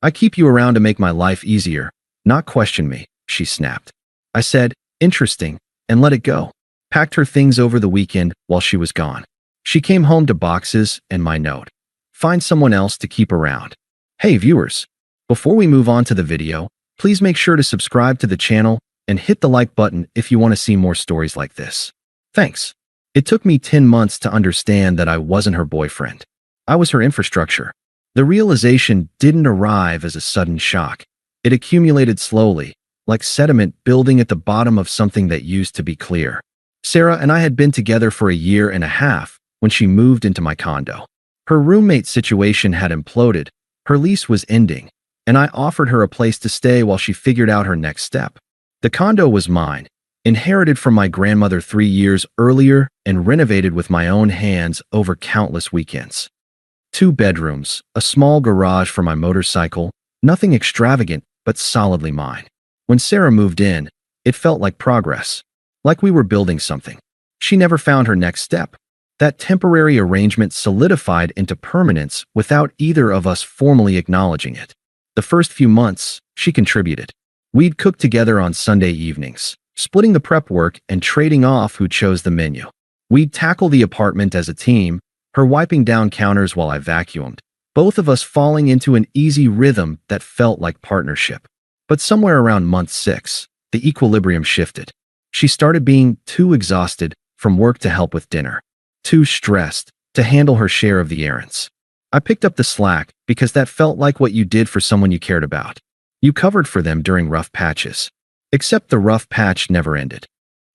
I keep you around to make my life easier, not question me, she snapped. I said, interesting, and let it go. Packed her things over the weekend while she was gone. She came home to boxes and my note. Find someone else to keep around. Hey viewers, before we move on to the video, please make sure to subscribe to the channel and hit the like button if you want to see more stories like this. Thanks. It took me 10 months to understand that I wasn't her boyfriend. I was her infrastructure. The realization didn't arrive as a sudden shock. It accumulated slowly, like sediment building at the bottom of something that used to be clear. Sarah and I had been together for a year and a half when she moved into my condo. Her roommate situation had imploded, her lease was ending, and I offered her a place to stay while she figured out her next step. The condo was mine, inherited from my grandmother 3 years earlier and renovated with my own hands over countless weekends. 2 bedrooms, a small garage for my motorcycle, nothing extravagant but solidly mine. When Sarah moved in, it felt like progress, like we were building something. She never found her next step. That temporary arrangement solidified into permanence without either of us formally acknowledging it. The first few months, she contributed. We'd cook together on Sunday evenings, splitting the prep work and trading off who chose the menu. We'd tackle the apartment as a team, her wiping down counters while I vacuumed, both of us falling into an easy rhythm that felt like partnership. But somewhere around month 6, the equilibrium shifted. She started being too exhausted from work to help with dinner, too stressed to handle her share of the errands. I picked up the slack because that felt like what you did for someone you cared about. You covered for them during rough patches. Except the rough patch never ended.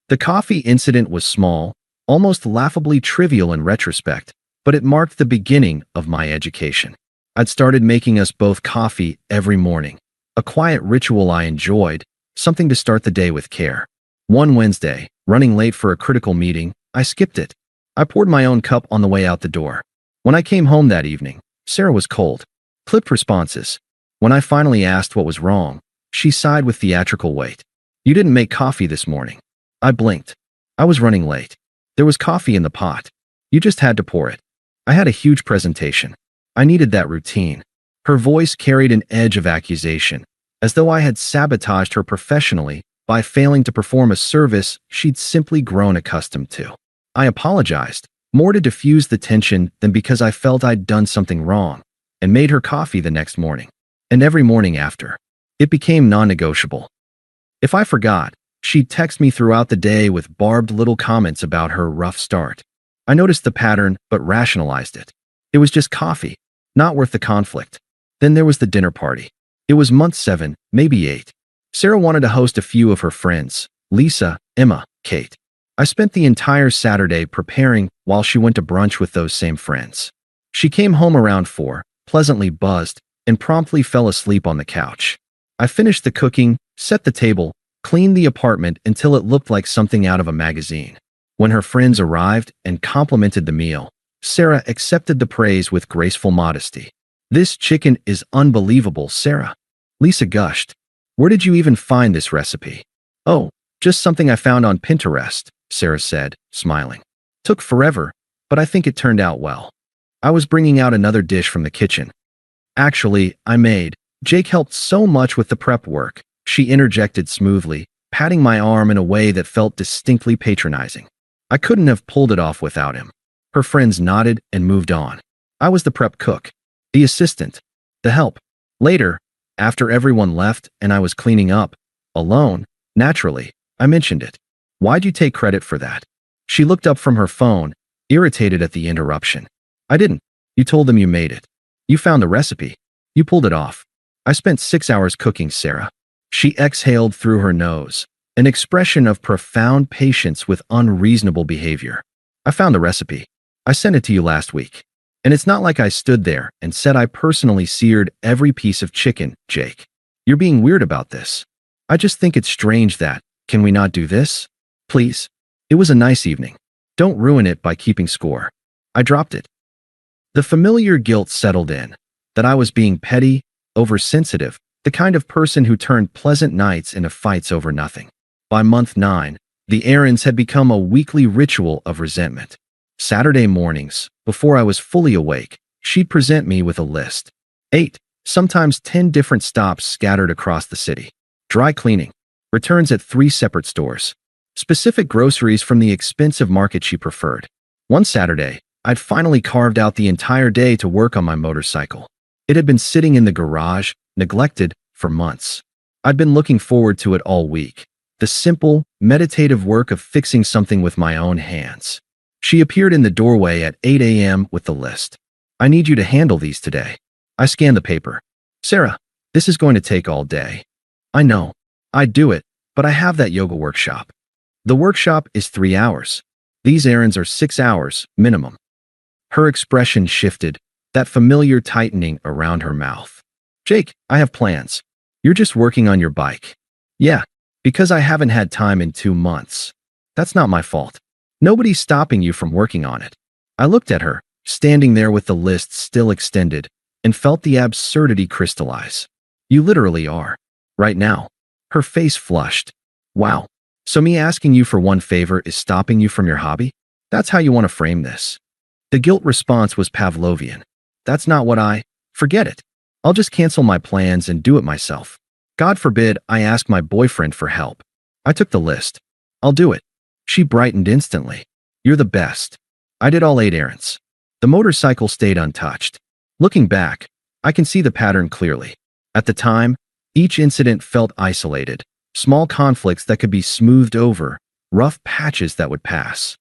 The coffee incident was small, almost laughably trivial in retrospect, but it marked the beginning of my education. I'd started making us both coffee every morning, a quiet ritual I enjoyed, something to start the day with care. One Wednesday, running late for a critical meeting, I skipped it. I poured my own cup on the way out the door. When I came home that evening, Sarah was cold. Clipped responses. When I finally asked what was wrong, she sighed with theatrical weight. You didn't make coffee this morning. I blinked. I was running late. There was coffee in the pot. You just had to pour it. I had a huge presentation. I needed that routine. Her voice carried an edge of accusation, as though I had sabotaged her professionally by failing to perform a service she'd simply grown accustomed to. I apologized, more to diffuse the tension than because I felt I'd done something wrong, and made her coffee the next morning. And every morning after. It became non-negotiable. If I forgot, she'd text me throughout the day with barbed little comments about her rough start. I noticed the pattern but rationalized it. It was just coffee, not worth the conflict. Then there was the dinner party. It was month 7, maybe 8. Sarah wanted to host a few of her friends, Lisa, Emma, Kate. I spent the entire Saturday preparing while she went to brunch with those same friends. She came home around 4, pleasantly buzzed, and promptly fell asleep on the couch. I finished the cooking, set the table, cleaned the apartment until it looked like something out of a magazine. When her friends arrived and complimented the meal, Sarah accepted the praise with graceful modesty. This chicken is unbelievable, Sarah. Lisa gushed. Where did you even find this recipe? Oh, just something I found on Pinterest, Sarah said, smiling. Took forever, but I think it turned out well. I was bringing out another dish from the kitchen. Actually, I made. Jake helped so much with the prep work, she interjected smoothly, patting my arm in a way that felt distinctly patronizing. I couldn't have pulled it off without him. Her friends nodded and moved on. I was the prep cook, the assistant, the help. Later, after everyone left and I was cleaning up, alone, naturally, I mentioned it. Why'd you take credit for that? She looked up from her phone, irritated at the interruption. I didn't. You told them you made it. You found the recipe. You pulled it off. I spent 6 hours cooking, Sarah. She exhaled through her nose, an expression of profound patience with unreasonable behavior. I found the recipe. I sent it to you last week. And it's not like I stood there and said I personally seared every piece of chicken, Jake. You're being weird about this. I just think it's strange that, can we not do this? Please. It was a nice evening. Don't ruin it by keeping score. I dropped it. The familiar guilt settled in, that I was being petty, oversensitive, the kind of person who turned pleasant nights into fights over nothing. By month 9, the errands had become a weekly ritual of resentment. Saturday mornings, before I was fully awake, she'd present me with a list. 8. sometimes 10 different stops scattered across the city. Dry cleaning, returns at 3 separate stores, specific groceries from the expensive market she preferred. One Saturday, I'd finally carved out the entire day to work on my motorcycle. It had been sitting in the garage, neglected, for months. I'd been looking forward to it all week. The simple, meditative work of fixing something with my own hands. She appeared in the doorway at 8 a.m. with the list. I need you to handle these today. I scanned the paper. Sarah, this is going to take all day. I know. I'd do it, but I have that yoga workshop. The workshop is 3 hours. These errands are 6 hours, minimum. Her expression shifted, that familiar tightening around her mouth. Jake, I have plans. You're just working on your bike. Yeah, because I haven't had time in 2 months. That's not my fault. Nobody's stopping you from working on it. I looked at her, standing there with the list still extended, and felt the absurdity crystallize. You literally are. Right now. Her face flushed. Wow. So me asking you for one favor is stopping you from your hobby? That's how you want to frame this. The guilt response was Pavlovian. That's not what Forget it. I'll just cancel my plans and do it myself. God forbid I ask my boyfriend for help. I took the list. I'll do it. She brightened instantly. You're the best. I did all 8 errands. The motorcycle stayed untouched. Looking back, I can see the pattern clearly. At the time, each incident felt isolated, small conflicts that could be smoothed over, rough patches that would pass.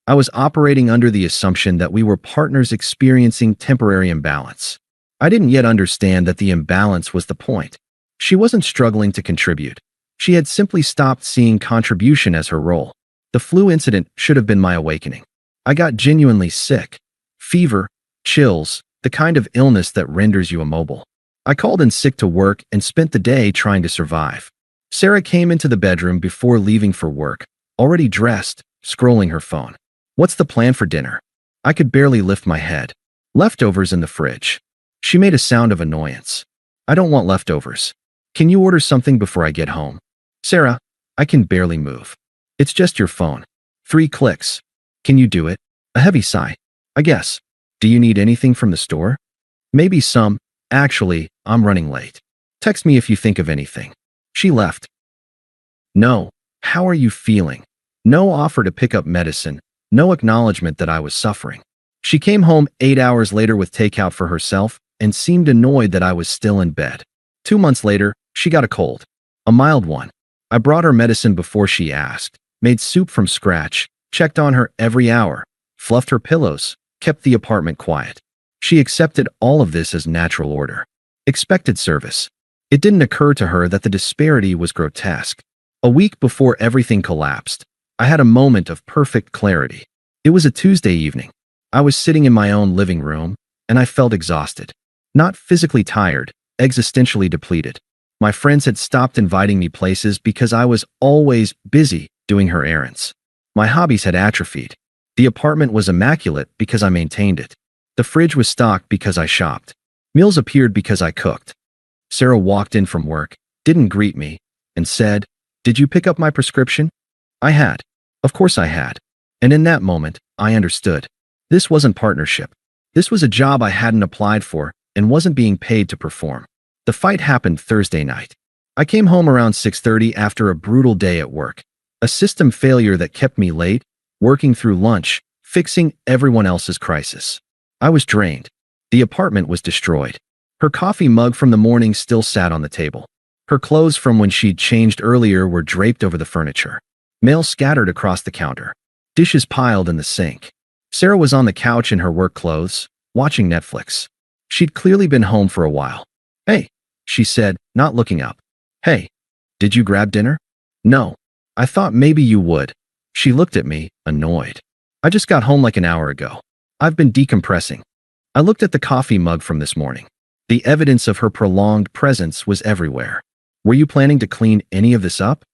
I was operating under the assumption that we were partners experiencing temporary imbalance. I didn't yet understand that the imbalance was the point. She wasn't struggling to contribute. She had simply stopped seeing contribution as her role. The flu incident should have been my awakening. I got genuinely sick. Fever, chills, the kind of illness that renders you immobile. I called in sick to work and spent the day trying to survive. Sarah came into the bedroom before leaving for work, already dressed, scrolling her phone. What's the plan for dinner? I could barely lift my head. Leftovers in the fridge. She made a sound of annoyance. I don't want leftovers. Can you order something before I get home? Sarah, I can barely move. It's just your phone. 3 clicks. Can you do it? A heavy sigh. I guess. Do you need anything from the store? Maybe some. Actually, I'm running late. Text me if you think of anything. She left. No. How are you feeling? No offer to pick up medicine. No acknowledgement that I was suffering. She came home 8 hours later with takeout for herself and seemed annoyed that I was still in bed. 2 months later, she got a cold. A mild one. I brought her medicine before she asked, made soup from scratch, checked on her every hour, fluffed her pillows, kept the apartment quiet. She accepted all of this as natural order. Expected service. It didn't occur to her that the disparity was grotesque. A week before everything collapsed, I had a moment of perfect clarity. It was a Tuesday evening. I was sitting in my own living room, and I felt exhausted. Not physically tired, existentially depleted. My friends had stopped inviting me places because I was always busy doing her errands. My hobbies had atrophied. The apartment was immaculate because I maintained it. The fridge was stocked because I shopped. Meals appeared because I cooked. Sarah walked in from work, didn't greet me, and said, "Did you pick up my prescription?" I had. Of course I had. And in that moment, I understood. This wasn't partnership. This was a job I hadn't applied for and wasn't being paid to perform. The fight happened Thursday night. I came home around 6:30 after a brutal day at work. A system failure that kept me late, working through lunch, fixing everyone else's crisis. I was drained. The apartment was destroyed. Her coffee mug from the morning still sat on the table. Her clothes from when she'd changed earlier were draped over the furniture. Mail scattered across the counter. Dishes piled in the sink. Sarah was on the couch in her work clothes, watching Netflix. She'd clearly been home for a while. "Hey," she said, not looking up. "Hey, did you grab dinner?" "No. I thought maybe you would." She looked at me, annoyed. "I just got home like an hour ago. I've been decompressing." I looked at the coffee mug from this morning. The evidence of her prolonged presence was everywhere. "Were you planning to clean any of this up?"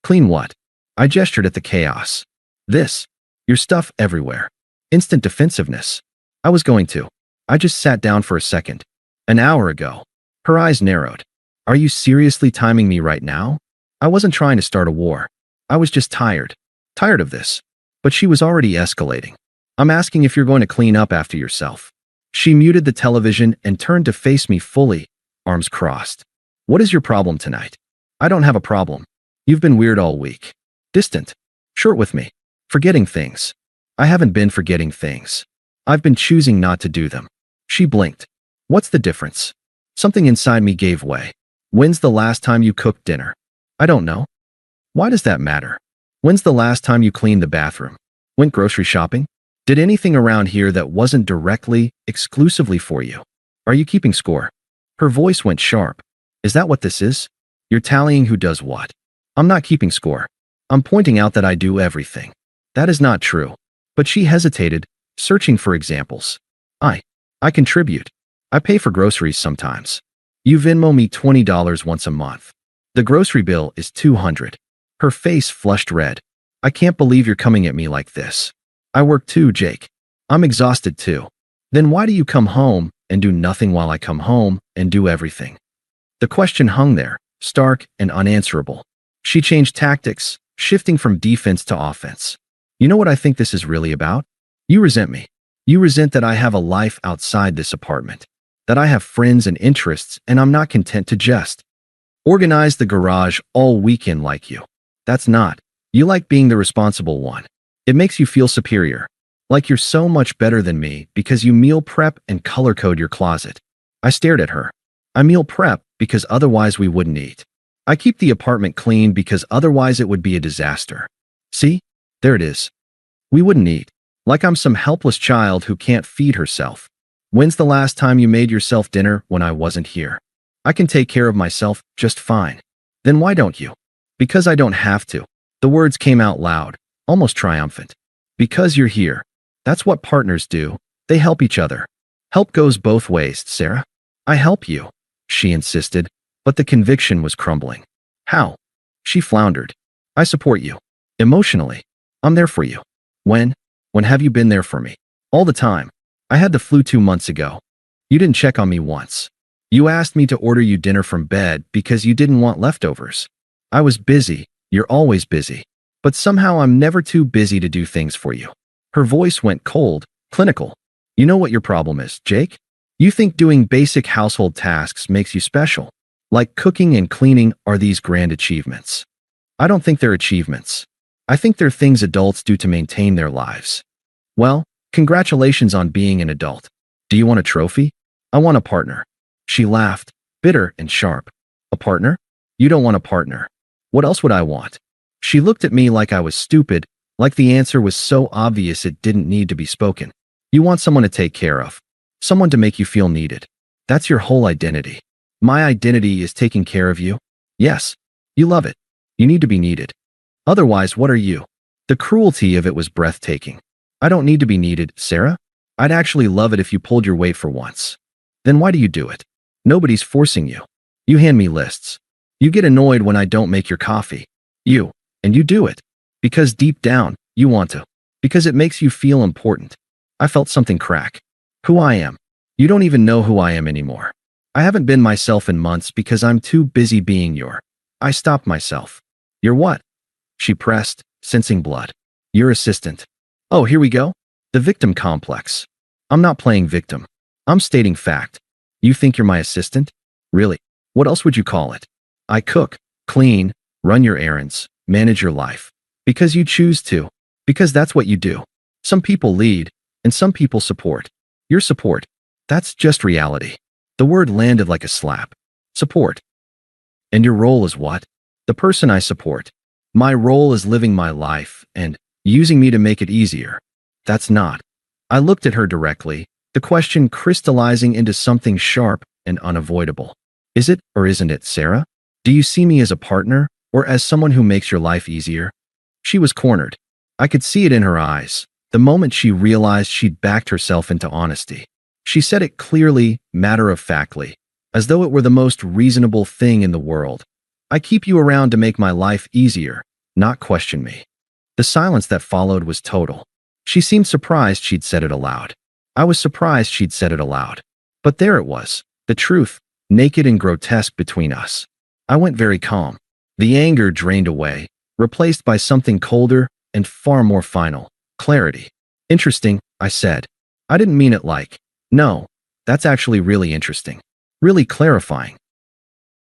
"Clean what?" I gestured at the chaos. "This. Your stuff everywhere." Instant defensiveness. "I was going to. I just sat down for a second. An hour ago." Her eyes narrowed. "Are you seriously timing me right now?" I wasn't trying to start a war. I was just tired. Tired of this. But she was already escalating. "I'm asking if you're going to clean up after yourself." She muted the television and turned to face me fully, arms crossed. What is your problem tonight? I don't have a problem. You've been weird all week. Distant. Short with me. Forgetting things. I haven't been forgetting things. I've been choosing not to do them. She blinked. What's the difference? Something inside me gave way. When's the last time you cooked dinner? I don't know. Why does that matter? When's the last time you cleaned the bathroom? Went grocery shopping? Did anything around here that wasn't directly, exclusively for you? Are you keeping score? Her voice went sharp. Is that what this is? You're tallying who does what. I'm not keeping score. I'm pointing out that I do everything. That is not true. But she hesitated, searching for examples. I contribute. I pay for groceries sometimes. You Venmo me $20 once a month. The grocery bill is $200. Her face flushed red. I can't believe you're coming at me like this. I work too, Jake. I'm exhausted too. Then why do you come home and do nothing while I come home and do everything? The question hung there, stark and unanswerable. She changed tactics, shifting from defense to offense. You know what I think this is really about? You resent me. You resent that I have a life outside this apartment, that I have friends and interests, and I'm not content to just organize the garage all weekend like you. That's not. You like being the responsible one. It makes you feel superior, like you're so much better than me because you meal prep and color code your closet. I stared at her. I meal prep because otherwise we wouldn't eat. I keep the apartment clean because otherwise it would be a disaster. See? There it is. We wouldn't eat. Like I'm some helpless child who can't feed herself. When's the last time you made yourself dinner when I wasn't here? I can take care of myself just fine. Then why don't you? Because I don't have to. The words came out loud, almost triumphant. Because you're here. That's what partners do. They help each other. Help goes both ways, Sarah. I help you, she insisted, but the conviction was crumbling. How? She floundered. I support you. Emotionally. I'm there for you. When? When have you been there for me? All the time. I had the flu 2 months ago. You didn't check on me once. You asked me to order you dinner from bed because you didn't want leftovers. I was busy. You're always busy. But somehow I'm never too busy to do things for you. Her voice went cold, clinical. You know what your problem is, Jake? You think doing basic household tasks makes you special. Like cooking and cleaning are these grand achievements. I don't think they're achievements. I think they're things adults do to maintain their lives. Well, congratulations on being an adult. Do you want a trophy? I want a partner. She laughed, bitter and sharp. A partner? You don't want a partner. What else would I want? She looked at me like I was stupid, like the answer was so obvious it didn't need to be spoken. You want someone to take care of. Someone to make you feel needed. That's your whole identity. My identity is taking care of you? Yes. You love it. You need to be needed. Otherwise, what are you? The cruelty of it was breathtaking. I don't need to be needed, Sarah. I'd actually love it if you pulled your weight for once. Then why do you do it? Nobody's forcing you. You hand me lists. You get annoyed when I don't make your coffee. And you do it. Because deep down, you want to. Because it makes you feel important. I felt something crack. Who I am. You don't even know who I am anymore. I haven't been myself in months because I'm too busy being your. I stopped myself. You're what? She pressed, sensing blood. Your assistant. Oh, here we go. The victim complex. I'm not playing victim. I'm stating fact. You think you're my assistant? Really? What else would you call it? I cook, clean, run your errands, manage your life. Because you choose to. Because that's what you do. Some people lead, and some people support. Your support. That's just reality. The word landed like a slap. Support. And your role is what? The person I support. My role is living my life and using me to make it easier. That's not. I looked at her directly, the question crystallizing into something sharp and unavoidable. Is it or isn't it, Sarah? Do you see me as a partner or as someone who makes your life easier? She was cornered. I could see it in her eyes, the moment she realized she'd backed herself into honesty. She said it clearly, matter-of-factly, as though it were the most reasonable thing in the world. I keep you around to make my life easier, not question me. The silence that followed was total. She seemed surprised she'd said it aloud. I was surprised she'd said it aloud. But there it was, the truth, naked and grotesque between us. I went very calm. The anger drained away, replaced by something colder and far more final, clarity. Interesting, I said. I didn't mean it like, No, that's actually really interesting. Really clarifying.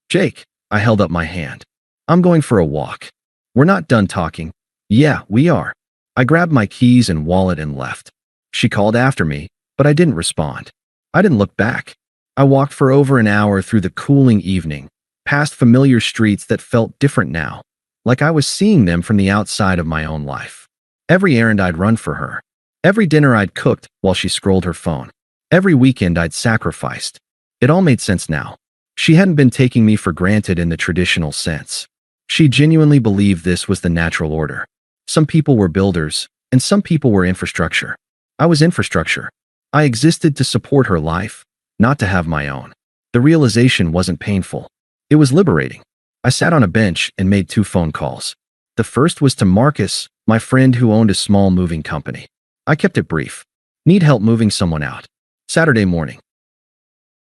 Jake, I held up my hand. I'm going for a walk. We're not done talking. Yeah, we are. I grabbed my keys and wallet and left. She called after me, but I didn't respond. I didn't look back. I walked for over an hour through the cooling evening, past familiar streets that felt different now, like I was seeing them from the outside of my own life. Every errand I'd run for her. Every dinner I'd cooked while she scrolled her phone. Every weekend I'd sacrificed. It all made sense now. She hadn't been taking me for granted in the traditional sense. She genuinely believed this was the natural order. Some people were builders, and some people were infrastructure. I was infrastructure. I existed to support her life, not to have my own. The realization wasn't painful. It was liberating. I sat on a bench and made 2 phone calls. The first was to Marcus, my friend who owned a small moving company. I kept it brief. Need help moving someone out. Saturday morning.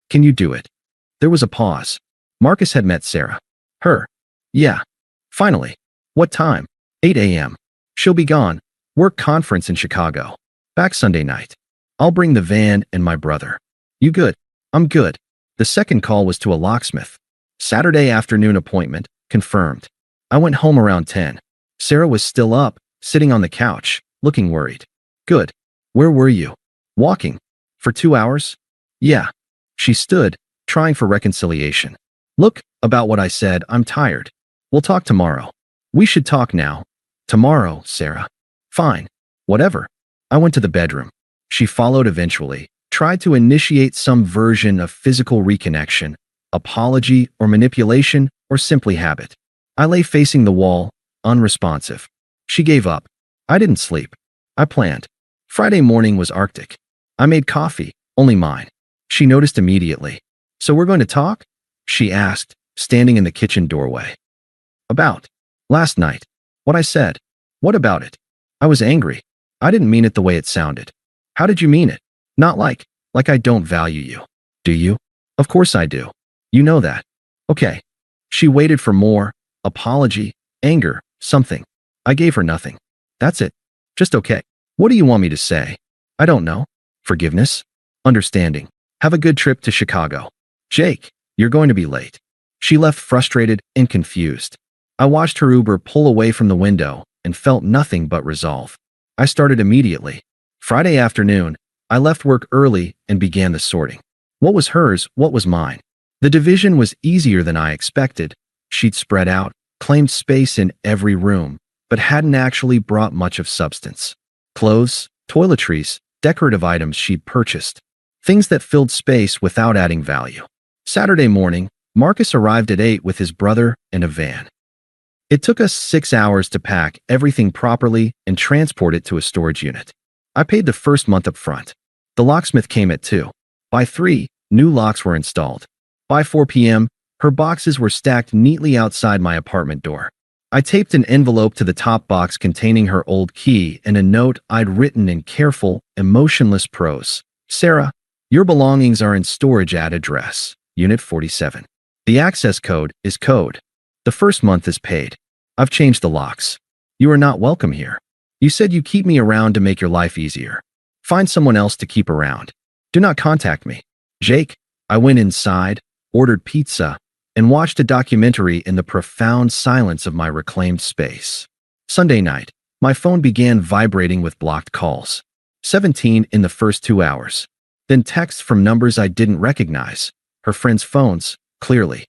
Can you do it? There was a pause. Marcus had met Sarah. Her. Yeah. Finally. What time? 8 a.m. She'll be gone. Work conference in Chicago. Back Sunday night. I'll bring the van and my brother. You good? I'm good. The second call was to a locksmith. Saturday afternoon appointment, confirmed. I went home around 10. Sarah was still up, sitting on the couch, looking worried. Good. Where were you? Walking. For 2 hours? Yeah. She stood, trying for reconciliation. Look, about what I said, I'm tired. We'll talk tomorrow. We should talk now. Tomorrow, Sarah. Fine. Whatever. I went to the bedroom. She followed eventually, tried to initiate some version of physical reconnection, apology or manipulation or simply habit. I lay facing the wall, unresponsive. She gave up. I didn't sleep. I planned. Friday morning was Arctic. I made coffee, only mine. She noticed immediately. So we're going to talk? She asked, standing in the kitchen doorway. About. Last night. What I said. What about it? I was angry. I didn't mean it the way it sounded. How did you mean it? Not like I don't value you. Do you? Of course I do. You know that. Okay. She waited for more. Apology, anger, something. I gave her nothing. That's it. Just okay. What do you want me to say? I don't know. Forgiveness? Understanding. Have a good trip to Chicago. Jake, you're going to be late. She left frustrated and confused. I watched her Uber pull away from the window and felt nothing but resolve. I started immediately. Friday afternoon, I left work early and began the sorting. What was hers, what was mine? The division was easier than I expected. She'd spread out, claimed space in every room, but hadn't actually brought much of substance. Clothes, toiletries, decorative items she'd purchased. Things that filled space without adding value. Saturday morning, Marcus arrived at 8 with his brother and a van. It took us 6 hours to pack everything properly and transport it to a storage unit. I paid the first month up front. The locksmith came at 2. By 3, new locks were installed. By 4 p.m., her boxes were stacked neatly outside my apartment door. I taped an envelope to the top box containing her old key and a note I'd written in careful, emotionless prose. Sarah, your belongings are in storage at address, Unit 47. The access code is code. The first month is paid. I've changed the locks. You are not welcome here. You said you keep me around to make your life easier. Find someone else to keep around. Do not contact me. Jake, I went inside, ordered pizza, and watched a documentary in the profound silence of my reclaimed space. Sunday night, my phone began vibrating with blocked calls. 17 in the first 2 hours. Then texts from numbers I didn't recognize. Her friends' phones, clearly.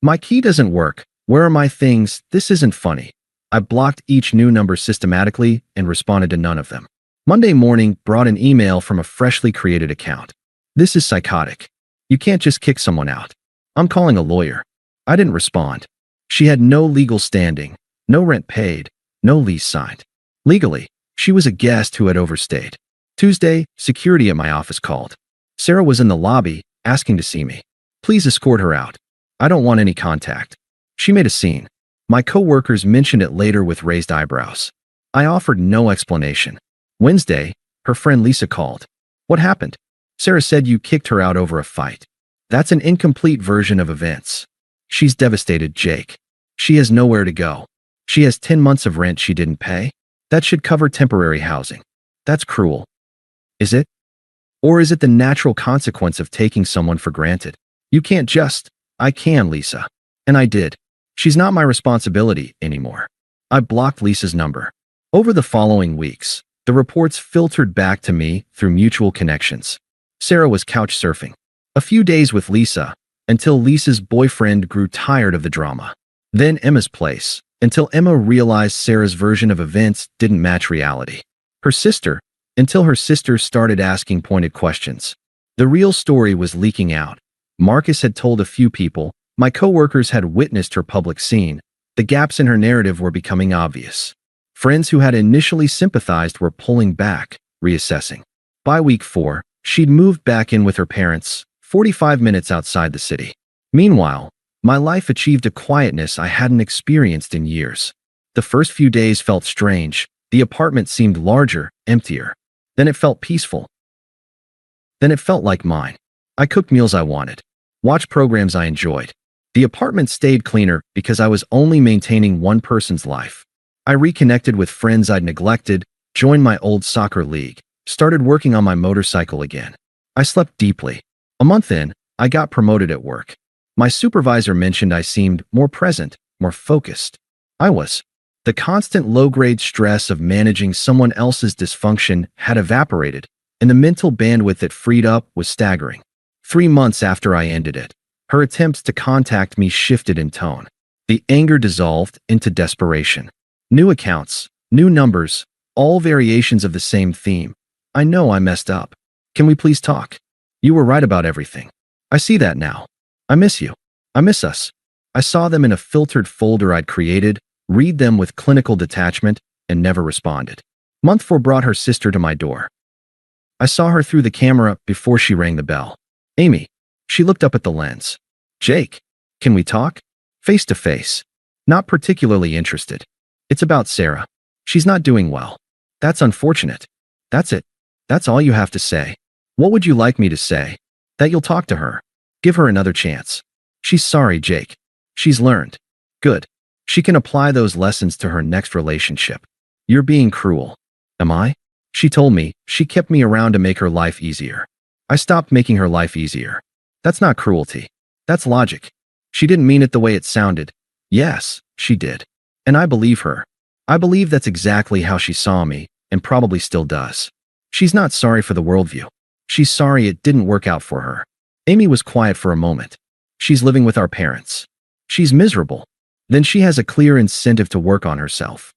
My key doesn't work. Where are my things? This isn't funny. I blocked each new number systematically and responded to none of them. Monday morning brought an email from a freshly created account. This is psychotic. You can't just kick someone out. I'm calling a lawyer. I didn't respond. She had no legal standing, no rent paid, no lease signed. Legally, she was a guest who had overstayed. Tuesday, security at my office called. Sarah was in the lobby, asking to see me. Please escort her out. I don't want any contact. She made a scene. My coworkers mentioned it later with raised eyebrows. I offered no explanation. Wednesday, her friend Lisa called. What happened? Sarah said you kicked her out over a fight. That's an incomplete version of events. She's devastated, Jake. She has nowhere to go. She has 10 months of rent she didn't pay. That should cover temporary housing. That's cruel. Is it? Or is it the natural consequence of taking someone for granted? You can't just, I can, Lisa. And I did. She's not my responsibility anymore. I blocked Lisa's number. Over the following weeks, the reports filtered back to me through mutual connections. Sarah was couch surfing. A few days with Lisa, until Lisa's boyfriend grew tired of the drama. Then Emma's place, until Emma realized Sarah's version of events didn't match reality. Her sister, until her sister started asking pointed questions. The real story was leaking out. Marcus had told a few people, my coworkers had witnessed her public scene. The gaps in her narrative were becoming obvious. Friends who had initially sympathized were pulling back, reassessing. By week 4, she'd moved back in with her parents, 45 minutes outside the city. Meanwhile, my life achieved a quietness I hadn't experienced in years. The first few days felt strange. The apartment seemed larger, emptier. Then it felt peaceful. Then it felt like mine. I cooked meals I wanted. Watched programs I enjoyed. The apartment stayed cleaner because I was only maintaining one person's life. I reconnected with friends I'd neglected, joined my old soccer league, started working on my motorcycle again. I slept deeply. A month in, I got promoted at work. My supervisor mentioned I seemed more present, more focused. I was. The constant low-grade stress of managing someone else's dysfunction had evaporated, and the mental bandwidth it freed up was staggering. 3 months after I ended it, her attempts to contact me shifted in tone. The anger dissolved into desperation. New accounts, new numbers, all variations of the same theme. I know I messed up. Can we please talk? You were right about everything. I see that now. I miss you. I miss us. I saw them in a filtered folder I'd created, read them with clinical detachment, and never responded. Month 4 brought her sister to my door. I saw her through the camera before she rang the bell. Amy. She looked up at the lens. Jake. Can we talk? Face to face. Not particularly interested. It's about Sarah. She's not doing well. That's unfortunate. That's it. That's all you have to say. What would you like me to say? That you'll talk to her. Give her another chance. She's sorry, Jake. She's learned. Good. She can apply those lessons to her next relationship. You're being cruel. Am I? She told me she kept me around to make her life easier. I stopped making her life easier. That's not cruelty. That's logic. She didn't mean it the way it sounded. Yes, she did. And I believe her. I believe that's exactly how she saw me, and probably still does. She's not sorry for the worldview. She's sorry it didn't work out for her. Amy was quiet for a moment. She's living with our parents. She's miserable. Then she has a clear incentive to work on herself.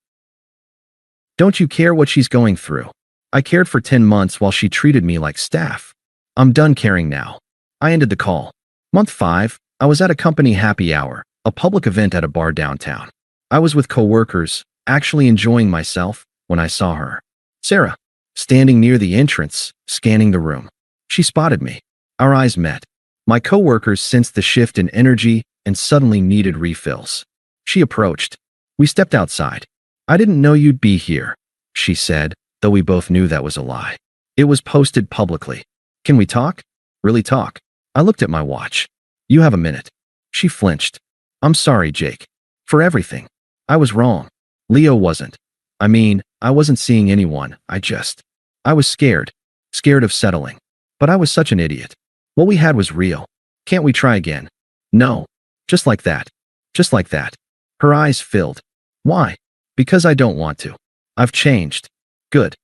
Don't you care what she's going through? I cared for 10 months while she treated me like staff. I'm done caring now. I ended the call. Month 5, I was at a company happy hour, a public event at a bar downtown. I was with coworkers, actually enjoying myself, when I saw her. Sarah, standing near the entrance, scanning the room. She spotted me. Our eyes met. My coworkers sensed the shift in energy and suddenly needed refills. She approached. We stepped outside. I didn't know you'd be here, she said, though we both knew that was a lie. It was posted publicly. Can we talk? Really talk? I looked at my watch. You have a minute. She flinched. I'm sorry, Jake. For everything. I was wrong. Leo wasn't. I mean, I wasn't seeing anyone. I was scared. Scared of settling. But I was such an idiot. What we had was real. Can't we try again? No. Just like that. Just like that. Her eyes filled. Why? Because I don't want to. I've changed. Good.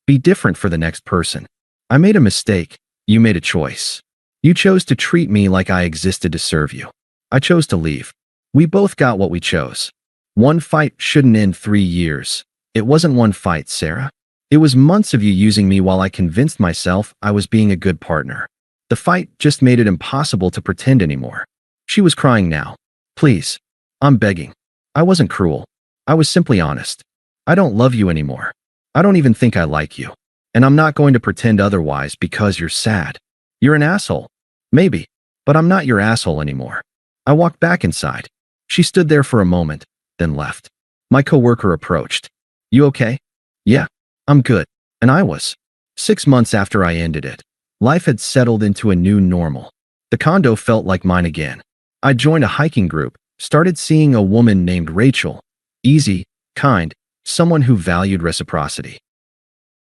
Be different for the next person. I made a mistake. You made a choice. You chose to treat me like I existed to serve you. I chose to leave. We both got what we chose. One fight shouldn't end 3 years. It wasn't one fight, Sarah. It was months of you using me while I convinced myself I was being a good partner. The fight just made it impossible to pretend anymore. She was crying now. Please. I'm begging. I wasn't cruel. I was simply honest. I don't love you anymore. I don't even think I like you. And I'm not going to pretend otherwise because you're sad. You're an asshole. Maybe. But I'm not your asshole anymore. I walked back inside. She stood there for a moment, then left. My coworker approached. You okay? Yeah. I'm good. And I was. 6 months after I ended it, life had settled into a new normal. The condo felt like mine again. I joined a hiking group, started seeing a woman named Rachel. Easy, kind, someone who valued reciprocity.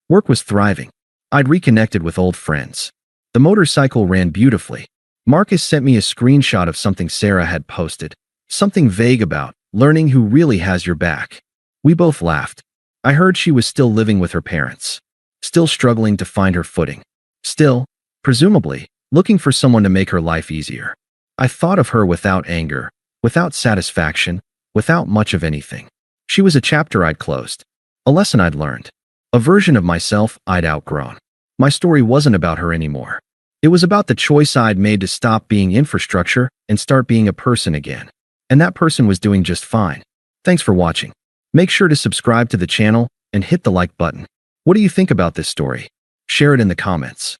Work was thriving. I'd reconnected with old friends. The motorcycle ran beautifully. Marcus sent me a screenshot of something Sarah had posted, something vague about learning who really has your back. We both laughed. I heard she was still living with her parents, still struggling to find her footing, still, presumably, looking for someone to make her life easier. I thought of her without anger, without satisfaction, without much of anything. She was a chapter I'd closed, a lesson I'd learned, a version of myself I'd outgrown. My story wasn't about her anymore. It was about the choice I'd made to stop being infrastructure and start being a person again. And that person was doing just fine. Thanks for watching. Make sure to subscribe to the channel and hit the like button. What do you think about this story? Share it in the comments.